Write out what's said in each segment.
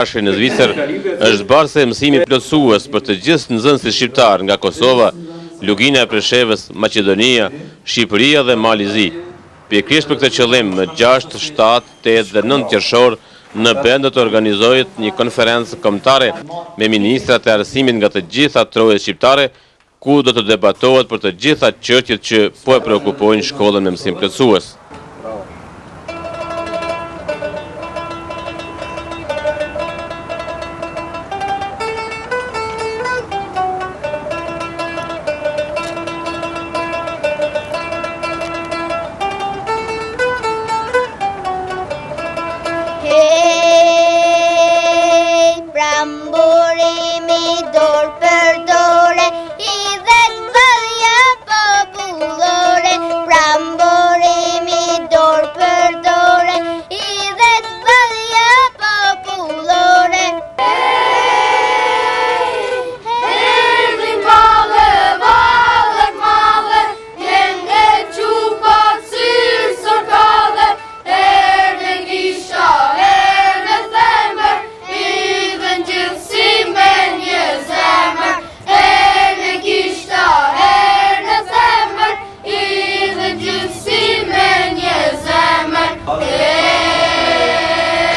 Në Zvicër është bërë se mësimi plotësues për të gjithë nxënësit shqiptar nga Kosova, Lugina e Preshevës, Maqedonia, Shqipëria dhe Malizi. Pikërisht për këtë qëllim, më 6, 7, 8 dhe 9 qershor në Bend do të organizohet një konferencë kombëtare me ministrat e arsimit nga të gjitha trojet shqiptare, ku do të debatohet për të gjitha çështjet që po e preokupojnë shkollën me mësim plotësues.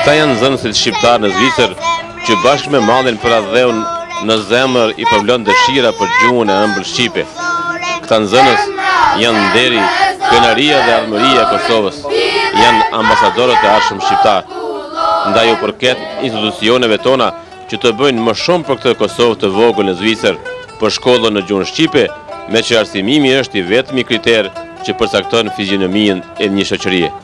Këta janë nxënësit shqiptar në Zvicër që bashkë me mallin për adheun në zemër i përvlon dëshira për gjuhën e ëmbël shqipe. Këta nxënës janë nderi, krenaria dhe ardhmëria e Kosovës, janë ambasadorët e arshëm shqiptar. Ndaj u përket institucioneve tona që të bëjnë më shumë për këtë Kosovë të vogël në Zvicër, për shkollën në gjuhën shqipe, me që arsimimi është i vetmi kriter që përcakton fizionominë e një shoqërie.